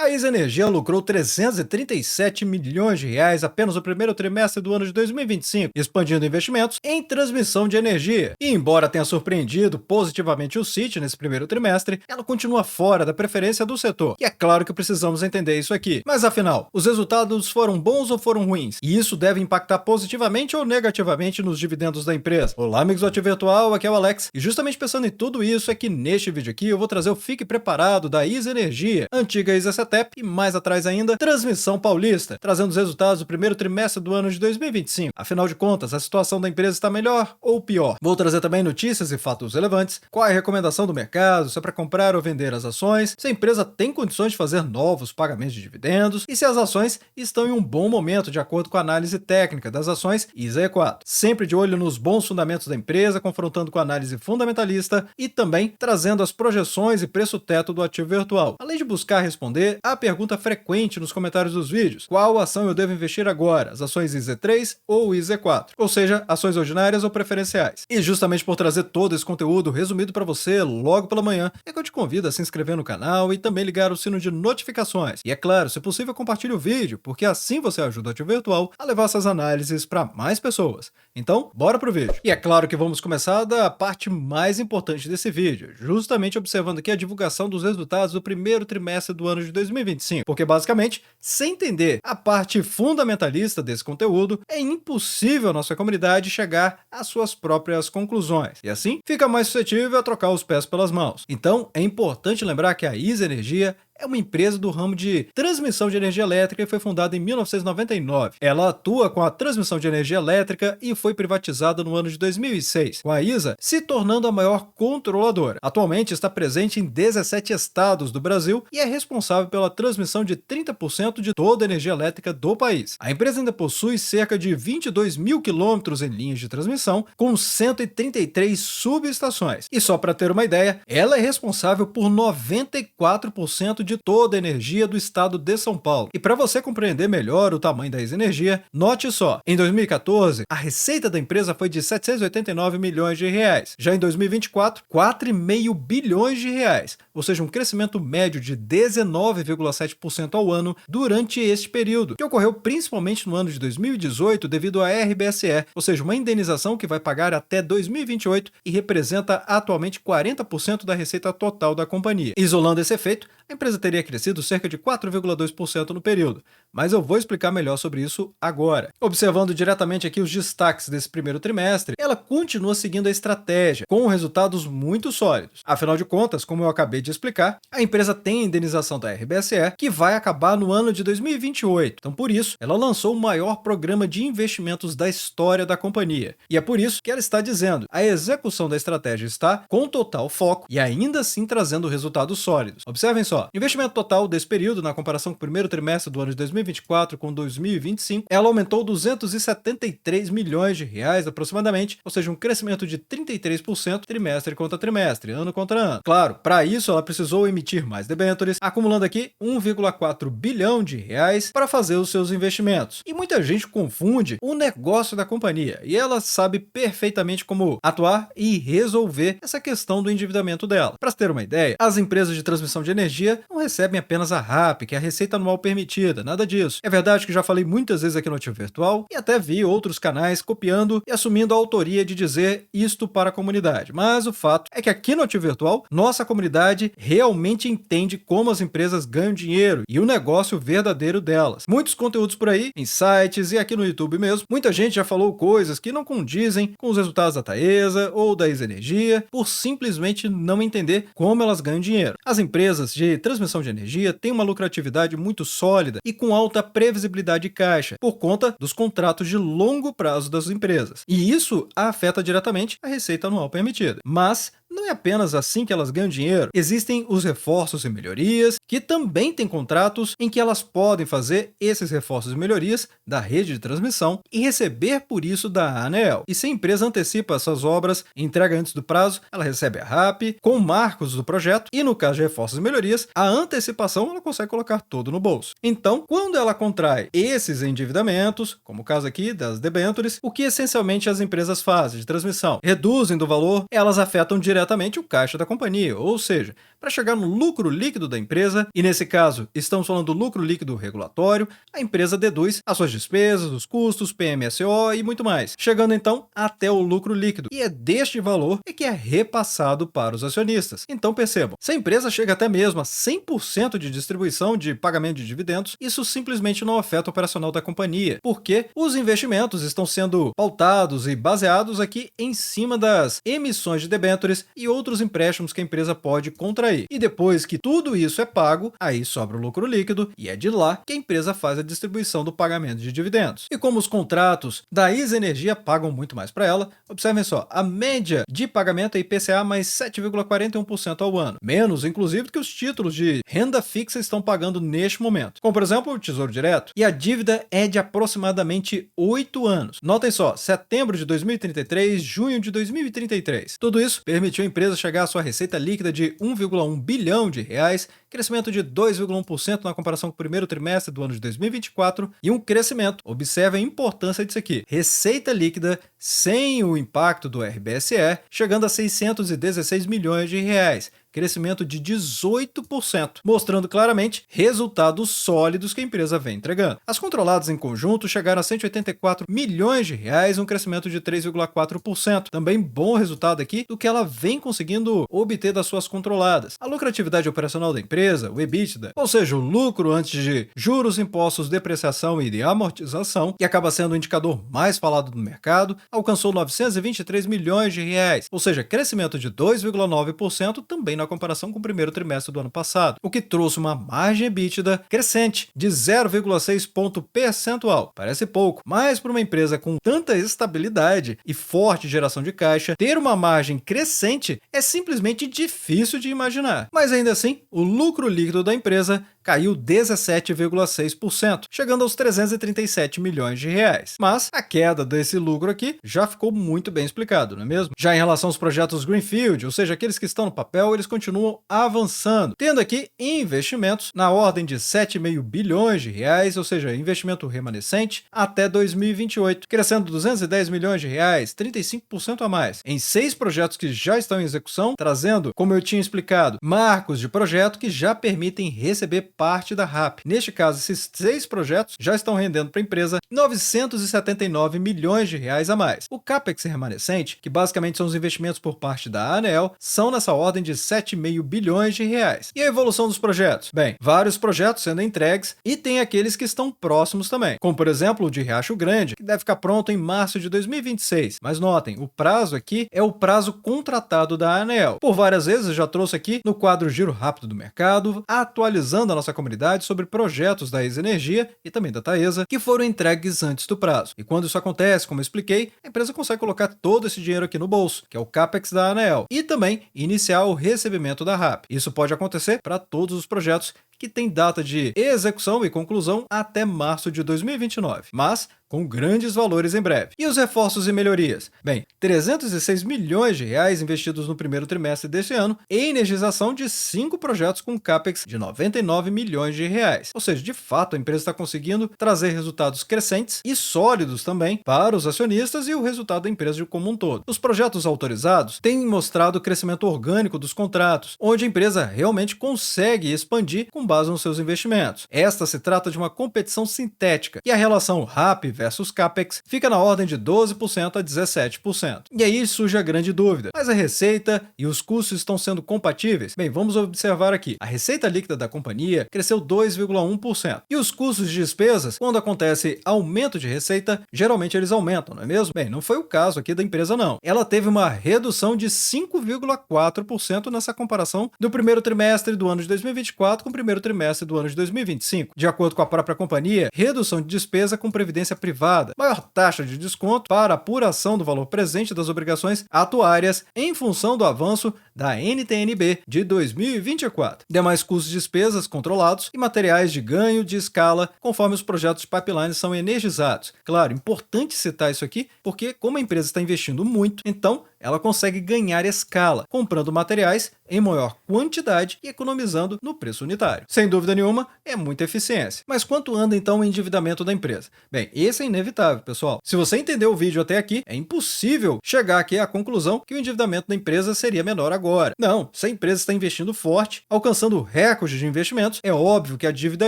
A ISA Energia lucrou 337 milhões de reais apenas no primeiro trimestre do ano de 2025, expandindo investimentos em transmissão de energia. E embora tenha surpreendido positivamente o Citi nesse primeiro trimestre, ela continua fora da preferência do setor. E é claro que precisamos entender isso aqui. Mas afinal, os resultados foram bons ou foram ruins? E isso deve impactar positivamente ou negativamente nos dividendos da empresa? Olá, amigos do Ativo Virtual, aqui é o Alex. E justamente pensando em tudo isso é que neste vídeo aqui eu vou trazer o Fique Preparado da ISA Energia, antiga ISA CETEP e mais atrás ainda, Transmissão Paulista, trazendo os resultados do primeiro trimestre do ano de 2025. Afinal de contas, a situação da empresa está melhor ou pior? Vou trazer também notícias e fatos relevantes, qual é a recomendação do mercado, se é para comprar ou vender as ações, se a empresa tem condições de fazer novos pagamentos de dividendos e se as ações estão em um bom momento de acordo com a análise técnica das ações ISA E4. Sempre de olho nos bons fundamentos da empresa, confrontando com a análise fundamentalista e também trazendo as projeções e preço-teto do ativo virtual, além de buscar responder a pergunta frequente nos comentários dos vídeos: qual ação eu devo investir agora, as ações IZ3 ou IZ4? Ou seja, ações ordinárias ou preferenciais. E justamente por trazer todo esse conteúdo resumido para você logo pela manhã, é que eu te convido a se inscrever no canal e também ligar o sino de notificações. E é claro, se possível, compartilhe o vídeo, porque assim você ajuda o Ativo Virtual a levar essas análises para mais pessoas. Então, bora pro vídeo. E é claro que vamos começar da parte mais importante desse vídeo, justamente observando aqui a divulgação dos resultados do primeiro trimestre do ano de 2025, porque basicamente, sem entender a parte fundamentalista desse conteúdo, é impossível a nossa comunidade chegar às suas próprias conclusões, e assim fica mais suscetível a trocar os pés pelas mãos. Então, é importante lembrar que a ISA Energia é uma empresa do ramo de transmissão de energia elétrica e foi fundada em 1999. Ela atua com a transmissão de energia elétrica e foi privatizada no ano de 2006, com a ISA se tornando a maior controladora. Atualmente está presente em 17 estados do Brasil e é responsável pela transmissão de 30% de toda a energia elétrica do país. A empresa ainda possui cerca de 22 mil quilômetros em linhas de transmissão, com 133 subestações. E só para ter uma ideia, ela é responsável por 94% de toda a energia do estado de São Paulo. E para você compreender melhor o tamanho da ISA Energia, note só, em 2014, a receita da empresa foi de 789 milhões de reais. Já em 2024, 4,5 bilhões de reais, ou seja, um crescimento médio de 19,7% ao ano durante este período, que ocorreu principalmente no ano de 2018 devido à RBSE, ou seja, uma indenização que vai pagar até 2028 e representa atualmente 40% da receita total da companhia. Isolando esse efeito, a empresa teria crescido cerca de 4,2% no período, mas eu vou explicar melhor sobre isso agora. Observando diretamente aqui os destaques desse primeiro trimestre, ela continua seguindo a estratégia, com resultados muito sólidos. Afinal de contas, como eu acabei de explicar, a empresa tem a indenização da RBSE, que vai acabar no ano de 2028. Então, por isso, ela lançou o maior programa de investimentos da história da companhia. E é por isso que ela está dizendo: a execução da estratégia está com total foco e ainda assim trazendo resultados sólidos. Observem só, investimento total desse período, na comparação com o primeiro trimestre do ano de 2024 com 2025, ela aumentou 273 milhões de reais aproximadamente, ou seja, um crescimento de 33% trimestre contra trimestre, ano contra ano. Claro, para isso ela precisou emitir mais debêntures, acumulando aqui 1,4 bilhão de reais para fazer os seus investimentos. E muita gente confunde o negócio da companhia, e ela sabe perfeitamente como atuar e resolver essa questão do endividamento dela. Para ter uma ideia, as empresas de transmissão de energia não recebem apenas a RAP, que é a receita anual permitida, nada disso. É verdade que já falei muitas vezes aqui no Ativo Virtual e até vi outros canais copiando e assumindo a autoria de dizer isto para a comunidade, mas o fato é que aqui no Ativo Virtual, nossa comunidade realmente entende como as empresas ganham dinheiro e o negócio verdadeiro delas. Muitos conteúdos por aí, em sites e aqui no YouTube mesmo, muita gente já falou coisas que não condizem com os resultados da Taesa ou da ISA Energia, por simplesmente não entender como elas ganham dinheiro. As empresas de transmissão de energia têm uma lucratividade muito sólida e com alta previsibilidade de caixa, por conta dos contratos de longo prazo das empresas. E isso afeta diretamente a receita anual permitida. Mas não é apenas assim que elas ganham dinheiro. Existem os reforços e melhorias, que também têm contratos em que elas podem fazer esses reforços e melhorias da rede de transmissão e receber por isso da ANEEL. E se a empresa antecipa essas obras e entrega antes do prazo, ela recebe a RAP com marcos do projeto e, no caso de reforços e melhorias, a antecipação ela consegue colocar tudo no bolso. Então, quando ela contrai esses endividamentos, como o caso aqui das debêntures, o que essencialmente as empresas fazem de transmissão? Reduzem do valor, elas afetam diretamente diretamente o caixa da companhia, ou seja, para chegar no lucro líquido da empresa, e nesse caso estamos falando do lucro líquido regulatório, a empresa deduz as suas despesas, os custos, PMSO e muito mais, chegando então até o lucro líquido, e é deste valor que é repassado para os acionistas. Então percebam, se a empresa chega até mesmo a 100% de distribuição de pagamento de dividendos, isso simplesmente não afeta o operacional da companhia, porque os investimentos estão sendo pautados e baseados aqui em cima das emissões de debêntures e outros empréstimos que a empresa pode contrair. E depois que tudo isso é pago, aí sobra o lucro líquido e é de lá que a empresa faz a distribuição do pagamento de dividendos. E como os contratos da ISA Energia pagam muito mais para ela, observem só, a média de pagamento é IPCA mais 7,41% ao ano, menos inclusive do que os títulos de renda fixa estão pagando neste momento, como por exemplo o Tesouro Direto, e a dívida é de aproximadamente 8 anos. Notem só, setembro de 2033, junho de 2033. Tudo isso permitiu a empresa chegar à sua receita líquida de 1,1 bilhão de reais, crescimento de 2,1% na comparação com o primeiro trimestre do ano de 2024 e um crescimento, observe a importância disso aqui, receita líquida sem o impacto do RBSE, chegando a 616 milhões de reais, crescimento de 18%, mostrando claramente resultados sólidos que a empresa vem entregando. As controladas em conjunto chegaram a 184 milhões de reais, um crescimento de 3,4%. Também bom resultado aqui do que ela vem conseguindo obter das suas controladas. A lucratividade operacional da empresa, o EBITDA, ou seja, o lucro antes de juros, impostos, depreciação e de amortização, que acaba sendo o indicador mais falado do mercado, alcançou 923 milhões de reais, ou seja, crescimento de 2,9% também na comparação com o primeiro trimestre do ano passado, o que trouxe uma margem EBITDA crescente de 0,6 ponto percentual. Parece pouco, mas para uma empresa com tanta estabilidade e forte geração de caixa, ter uma margem crescente é simplesmente difícil de imaginar. Mas ainda assim, o lucro líquido da empresa caiu 17,6%, chegando aos 337 milhões de reais. Mas a queda desse lucro aqui já ficou muito bem explicado, não é mesmo? Já em relação aos projetos Greenfield, ou seja, aqueles que estão no papel, eles continuam avançando, tendo aqui investimentos na ordem de 7,5 bilhões de reais, ou seja, investimento remanescente até 2028, crescendo 210 milhões de reais, 35% a mais, em 6 projetos que já estão em execução, trazendo, como eu tinha explicado, marcos de projeto que já permitem receber parte da RAP. Neste caso, esses 6 projetos já estão rendendo para a empresa 979 milhões de reais a mais. O CAPEX remanescente, que basicamente são os investimentos por parte da ANEEL, são nessa ordem de 7,5 bilhões de reais. E a evolução dos projetos? Bem, vários projetos sendo entregues e tem aqueles que estão próximos também, como por exemplo o de Riacho Grande, que deve ficar pronto em março de 2026. Mas notem, o prazo aqui é o prazo contratado da ANEEL. Por várias vezes eu já trouxe aqui no quadro Giro Rápido do Mercado, atualizando a nossa comunidade sobre projetos da ISA Energia e também da Taesa que foram entregues antes do prazo. E quando isso acontece, como eu expliquei, a empresa consegue colocar todo esse dinheiro aqui no bolso, que é o CAPEX da ANEEL, e também iniciar o recebimento da RAP. Isso pode acontecer para todos os projetos que têm data de execução e conclusão até março de 2029, mas com grandes valores em breve. E os reforços e melhorias? Bem, 306 milhões de reais investidos no primeiro trimestre deste ano em energização de 5 projetos com CAPEX de 99 milhões de reais. Ou seja, de fato, a empresa está conseguindo trazer resultados crescentes e sólidos também para os acionistas e o resultado da empresa como um todo. Os projetos autorizados têm mostrado o crescimento orgânico dos contratos, onde a empresa realmente consegue expandir com base nos seus investimentos. Esta se trata de uma competição sintética e a relação RAP versus CAPEX fica na ordem de 12% a 17%. E aí surge a grande dúvida, mas a receita e os custos estão sendo compatíveis? Bem, vamos observar aqui. A receita líquida da companhia cresceu 2,1%. E os custos de despesas, quando acontece aumento de receita, geralmente eles aumentam, não é mesmo? Bem, não foi o caso aqui da empresa não. Ela teve uma redução de 5,4% nessa comparação do primeiro trimestre do ano de 2024 com o primeiro trimestre do ano de 2025. De acordo com a própria companhia, redução de despesa com previdência privada, maior taxa de desconto para apuração do valor presente das obrigações atuárias em função do avanço da NTN-B de 2024. Demais custos de despesas controlados e materiais de ganho de escala conforme os projetos de pipeline são energizados. Claro, importante citar isso aqui, porque como a empresa está investindo muito, então ela consegue ganhar escala, comprando materiais em maior quantidade e economizando no preço unitário. Sem dúvida nenhuma, é muita eficiência. Mas quanto anda então o endividamento da empresa? Bem, esse é inevitável, pessoal. Se você entendeu o vídeo até aqui, é impossível chegar aqui à conclusão que o endividamento da empresa seria menor agora. agora. Não, se a empresa está investindo forte, alcançando recordes de investimentos, é óbvio que a dívida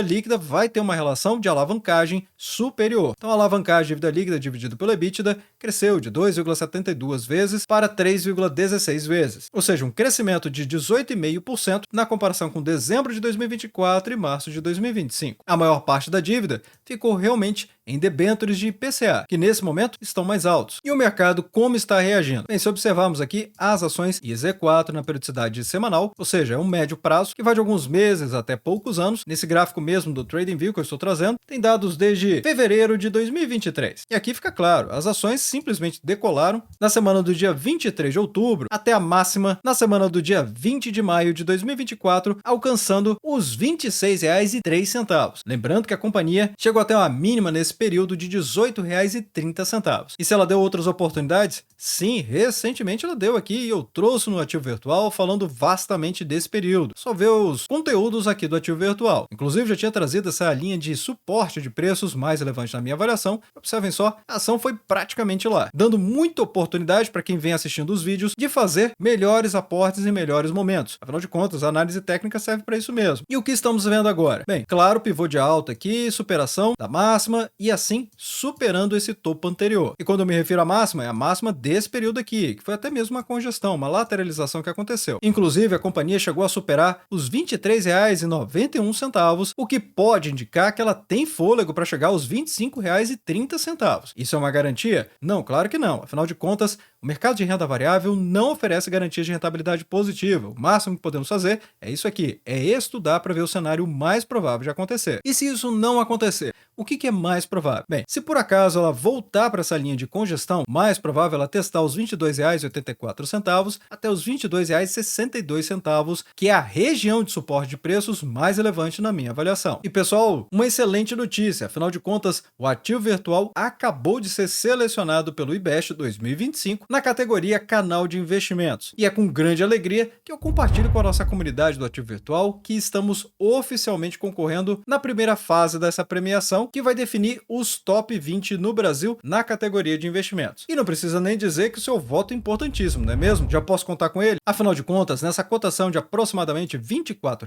líquida vai ter uma relação de alavancagem superior. Então a alavancagem de dívida líquida dividido pelo EBITDA cresceu de 2,72 vezes para 3,16 vezes, ou seja, um crescimento de 18,5% na comparação com dezembro de 2024 e março de 2025. A maior parte da dívida ficou realmente em debêntures de IPCA, que nesse momento estão mais altos. E o mercado como está reagindo? Bem, se observarmos aqui as ações IZ4 na periodicidade semanal, ou seja, é um médio prazo que vai de alguns meses até poucos anos, nesse gráfico mesmo do TradingView que eu estou trazendo, tem dados desde fevereiro de 2023. E aqui fica claro, as ações simplesmente decolaram na semana do dia 23 de outubro até a máxima na semana do dia 20 de maio de 2024, alcançando os R$ 26,03. Lembrando que a companhia chegou até uma mínima nesse período de R$ 18,30. E se ela deu outras oportunidades? Sim, recentemente ela deu aqui e eu trouxe no Ativo Virtual falando vastamente desse período. Só ver os conteúdos aqui do Ativo Virtual. Inclusive já tinha trazido essa linha de suporte de preços mais relevante na minha avaliação. Observem só, a ação foi praticamente lá, dando muita oportunidade para quem vem assistindo os vídeos de fazer melhores aportes em melhores momentos. Afinal de contas, a análise técnica serve para isso mesmo. E o que estamos vendo agora? Bem, claro, pivô de alta aqui, superação da máxima e assim superando esse topo anterior. E quando eu me refiro à máxima, é a máxima desse período aqui, que foi até mesmo uma congestão, uma lateralização que aconteceu. Inclusive, a companhia chegou a superar os R$ 23,91, o que pode indicar que ela tem fôlego para chegar aos R$ 25,30. Isso é uma garantia? Não, claro que não. Afinal de contas, o mercado de renda variável não oferece garantias de rentabilidade positiva. O máximo que podemos fazer é isso aqui, é estudar para ver o cenário mais provável de acontecer. E se isso não acontecer, o que é mais provável? Bem, se por acaso ela voltar para essa linha de congestão, mais provável ela testar os R$ 22,84 até os R$ 22,62, que é a região de suporte de preços mais relevante na minha avaliação. E pessoal, uma excelente notícia, afinal de contas, o Ativo Virtual acabou de ser selecionado pelo IBEST 2025 na categoria Canal de Investimentos. E é com grande alegria que eu compartilho com a nossa comunidade do Ativo Virtual que estamos oficialmente concorrendo na primeira fase dessa premiação, que vai definir os top 20 no Brasil na categoria de investimentos. E não precisa nem dizer que o seu voto é importantíssimo, não é mesmo? Já posso contar com ele? Afinal de contas, nessa cotação de aproximadamente R$ 24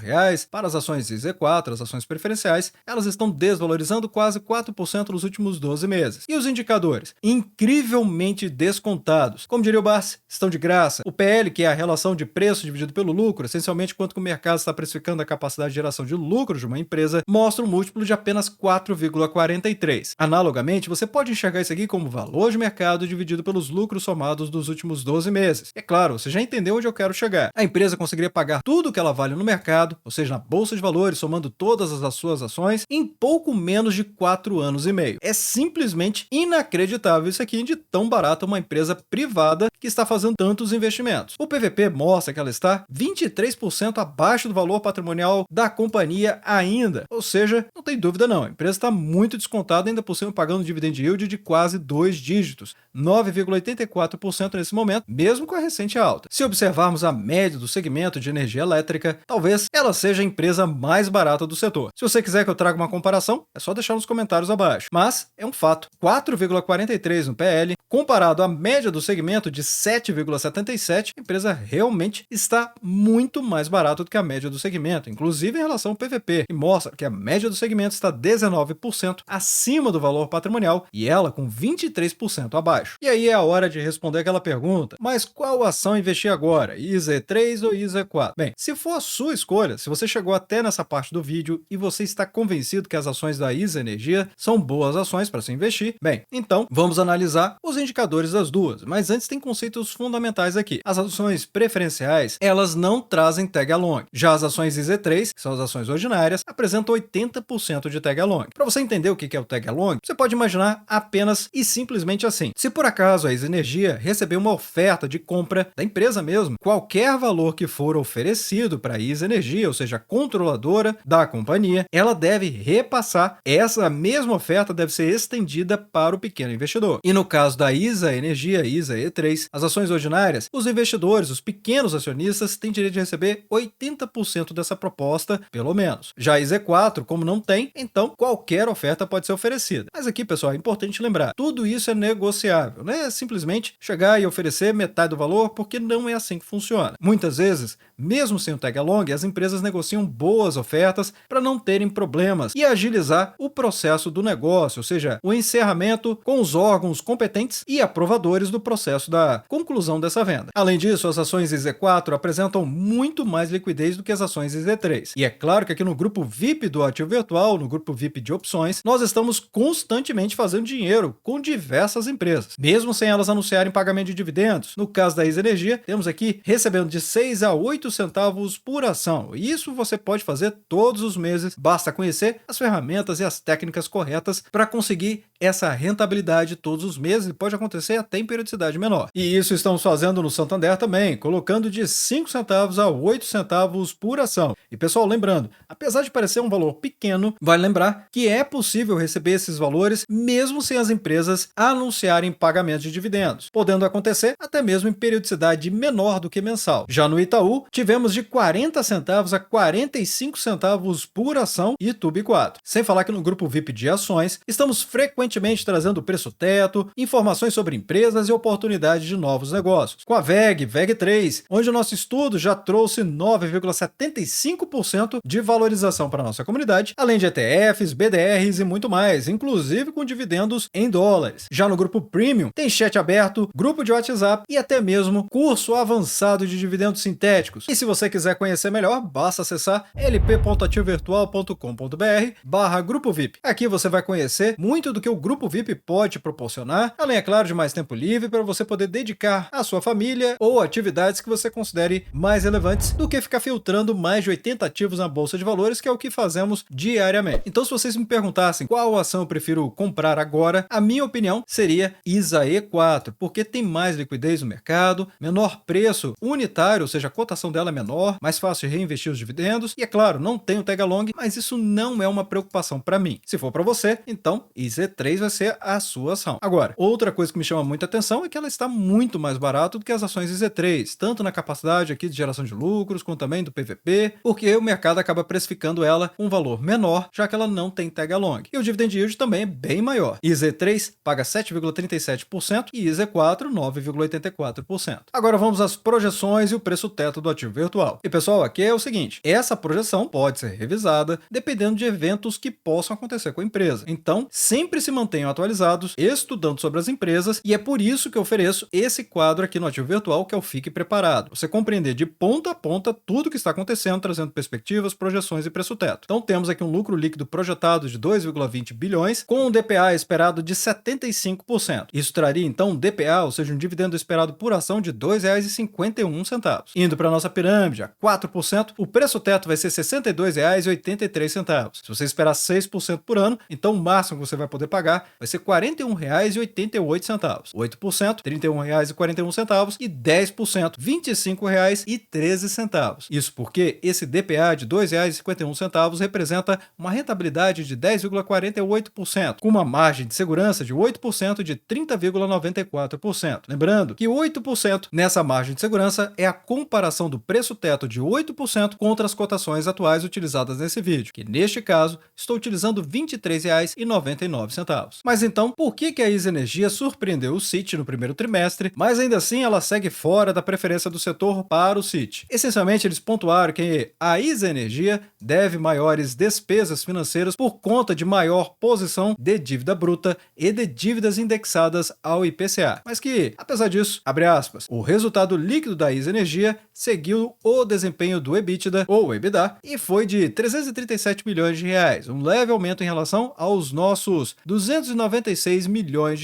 para as ações IZ4, as ações preferenciais, elas estão desvalorizando quase 4% nos últimos 12 meses. E os indicadores? Incrivelmente descontados. Como diria o Barsi, estão de graça. O PL, que é a relação de preço dividido pelo lucro, essencialmente quanto que o mercado está precificando a capacidade de geração de lucro de uma empresa, mostra um múltiplo de apenas 4,43. Analogamente, você pode enxergar isso aqui como valor de mercado dividido pelos lucros somados dos últimos 12 meses. É claro, você já entendeu onde eu quero chegar. A empresa conseguiria pagar tudo que ela vale no mercado, ou seja, na bolsa de valores, somando todas as suas ações, em pouco menos de 4 anos e meio. É simplesmente inacreditável isso aqui de tão barata uma empresa privada que está fazendo tantos investimentos. O PVP mostra que ela está 23% abaixo do valor patrimonial da companhia ainda. Ou seja, não tem dúvida não, a empresa está muito descontada, ainda por cima pagando um dividend yield de quase 2 dígitos, 9,84% nesse momento, mesmo com a recente alta. Se observarmos a média do segmento de energia elétrica, talvez ela seja a empresa mais barata do setor. Se você quiser que eu traga uma comparação, é só deixar nos comentários abaixo. Mas é um fato, 4,43 no PL, comparado à média do segmento de 7,77, a empresa realmente está muito mais barata do que a média do segmento, inclusive em relação ao PVP, e mostra que a média do segmento está 19% acima do valor patrimonial e ela com 23% abaixo. E aí é a hora de responder aquela pergunta, mas qual ação investir agora? IZ3 ou IZ4? Bem, se for a sua escolha, se você chegou até nessa parte do vídeo e você está convencido que as ações da IZ Energia são boas ações para se investir, bem, então vamos analisar os indicadores das duas, mas antes tem conceitos fundamentais aqui. As ações preferenciais, elas não trazem tag along. Já as ações IZ3, que são as ações ordinárias, apresentam 80% de tag along. Para você entender o que é o tag along, você pode imaginar apenas e simplesmente assim. Se por acaso a IZ Energia receber uma oferta de compra da empresa mesmo, qualquer valor que for oferecido para a IZ Energia, ou seja, a controladora da companhia, ela deve repassar. Essa mesma oferta deve ser estendida para o pequeno investidor. E no caso da ISA Energia, ISA ISA E3, as ações ordinárias, os investidores, os pequenos acionistas, têm direito de receber 80% dessa proposta, pelo menos. Já a ISA E4, como não tem, então qualquer oferta pode ser oferecida. Mas aqui, pessoal, é importante lembrar, tudo isso é negociável, não é simplesmente chegar e oferecer metade do valor, porque não é assim que funciona. Muitas vezes, mesmo sem o tag along, as empresas negociam boas ofertas para não terem problemas e agilizar o processo do negócio, ou seja, o encerramento com os órgãos competentes e aprovadores do processo da conclusão dessa venda. Além disso, as ações IZ4 apresentam muito mais liquidez do que as ações IZ3. E é claro que aqui no grupo VIP do ativo virtual, no grupo VIP de opções, nós estamos constantemente fazendo dinheiro com diversas empresas, mesmo sem elas anunciarem pagamento de dividendos. No caso da ISA Energia, temos aqui recebendo de 6 a 8 centavos por ação. Isso você pode fazer todos os meses, basta conhecer as ferramentas e as técnicas corretas para conseguir essa rentabilidade todos os meses, e pode acontecer até em periodicidade menor. E isso estamos fazendo no Santander também, colocando de 5 centavos a 8 centavos por ação. E pessoal, lembrando, apesar de parecer um valor pequeno, vale lembrar que é possível receber esses valores mesmo sem as empresas anunciarem pagamento de dividendos, podendo acontecer até mesmo em periodicidade menor do que mensal. Já no Itaú, tivemos de 40 centavos a 45 centavos por ação e TUB4. Sem falar que no grupo VIP de ações, estamos frequentemente trazendo preço teto, informações sobre empresas e oportunidades de novos negócios. Com a VEG3, onde o nosso estudo já trouxe 9,75% de valorização para a nossa comunidade, além de ETFs, BDRs e muito mais, inclusive com dividendos em dólares. Já no grupo Premium, tem chat aberto, grupo de WhatsApp e até mesmo curso avançado de dividendos sintéticos. E se você quiser conhecer melhor, basta acessar lp.ativovirtual.com.br/grupo VIP. Aqui você vai conhecer muito do que o Grupo VIP pode proporcionar, além, é claro, de mais tempo livre para você poder dedicar à sua família ou atividades que você considere mais relevantes do que ficar filtrando mais de 80 ativos na Bolsa de Valores, que é o que fazemos diariamente. Então, se vocês me perguntassem qual ação eu prefiro comprar agora, a minha opinião seria ISA E4, porque tem mais liquidez no mercado, menor preço unitário, ou seja, a cotação dela é menor, mais fácil de reinvestir os dividendos, e é claro, não tem o tag along, mas isso não é uma preocupação para mim. Se for para você, então ISA E3 vai ser a sua ação. Agora, outra coisa que me chama muita atenção é que ela está muito mais barata do que as ações IZ3, tanto na capacidade aqui de geração de lucros, quanto também do PVP, porque o mercado acaba precificando ela um valor menor, já que ela não tem tag along. E o dividend yield também é bem maior. IZ3 paga 7,37% e IZ4 9,84%. Agora vamos às projeções e o preço teto do ativo virtual. E pessoal, aqui é o seguinte, essa projeção pode ser revisada dependendo de eventos que possam acontecer com a empresa. Então, sempre se mantenham atualizados, estudando sobre as empresas, e é por isso que eu ofereço esse quadro aqui no Ativo Virtual, que é o Fique Preparado. Você compreender de ponta a ponta tudo o que está acontecendo, trazendo perspectivas, projeções e preço teto. Então temos aqui um lucro líquido projetado de 2,20 bilhões, com um DPA esperado de 75%. Isso traria então um DPA, ou seja, um dividendo esperado por ação de R$ 2,51. Indo para a nossa pirâmide, a 4%, o preço teto vai ser R$ 62,83. Se você esperar 6% por ano, então o máximo que você vai poder pagar vai ser R$ 41,88. 8%, R$ 31,41 e 10%, R$ 25,13. Isso porque esse DPA de R$ 2,51 representa uma rentabilidade de 10,48%, com uma margem de segurança de 8% de 30,94%. Lembrando que 8% nessa margem de segurança é a comparação do preço teto de 8% contra as cotações atuais utilizadas nesse vídeo, que neste caso estou utilizando R$ 23,99. Mas então, por que a ISA Energia surpreendeu o CIT no primeiro trimestre, mas ainda assim ela segue fora da preferência do setor para o CIT? Essencialmente, eles pontuaram que a ISA Energia deve maiores despesas financeiras por conta de maior posição de dívida bruta e de dívidas indexadas ao IPCA. Mas que, apesar disso, abre aspas, o resultado líquido da ISA Energia seguiu o desempenho do EBITDA, ou EBITDA, e foi de R$ 337 milhões, um leve aumento em relação aos nossos R$ 296 milhões,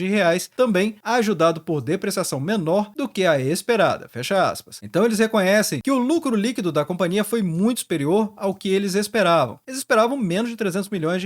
também ajudado por depreciação menor do que a esperada, fecha aspas. Então eles reconhecem que o lucro líquido da companhia foi muito superior ao que eles esperavam. Eles esperavam menos de R$ 300 milhões,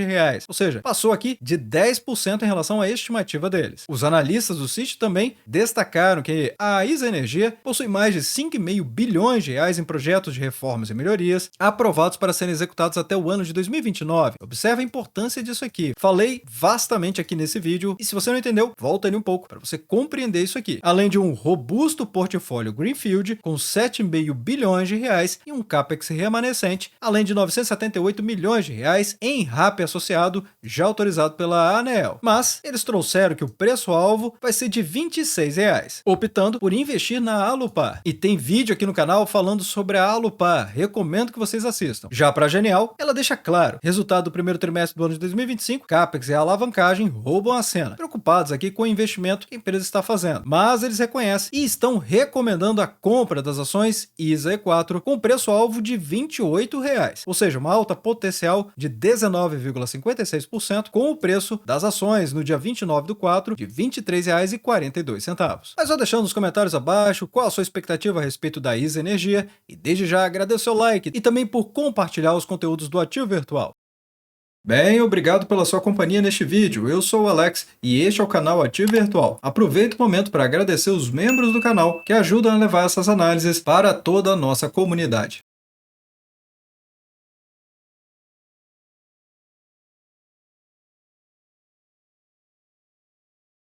ou seja, passou aqui de 10% em relação à estimativa deles. Os analistas do CIT também destacaram que a ISA Energia possui mais de R$ 5,5 bilhões em projetos de reformas e melhorias aprovados para serem executados até o ano de 2029. Observe a importância disso aqui. Falei vastamente exaustivamente aqui nesse vídeo, e se você não entendeu, volta ali um pouco para você compreender isso aqui. Além de um robusto portfólio Greenfield com 7,5 bilhões de reais e um capex remanescente, além de 978 milhões de reais em RAP associado já autorizado pela ANEEL. Mas eles trouxeram que o preço-alvo vai ser de R$ 26, optando por investir na Alupar. E tem vídeo aqui no canal falando sobre a Alupar, recomendo que vocês assistam. Já para a Genial, ela deixa claro, resultado do primeiro trimestre do ano de 2025, capex e alavancagem roubam a cena. Preocupados aqui com o investimento que a empresa está fazendo, mas eles reconhecem e estão recomendando a compra das ações ISA E4 com preço-alvo de R$ 28, ou seja, uma alta potencial de 19,56% com o preço das ações no dia 29/4 de R$ 23,42. Mas vou deixando nos comentários abaixo qual a sua expectativa a respeito da ISA Energia e desde já agradeço seu like e também por compartilhar os conteúdos do Ativo Virtual. Bem, obrigado pela sua companhia neste vídeo. Eu sou o Alex e este é o canal Ativo Virtual. Aproveito o momento para agradecer os membros do canal que ajudam a levar essas análises para toda a nossa comunidade.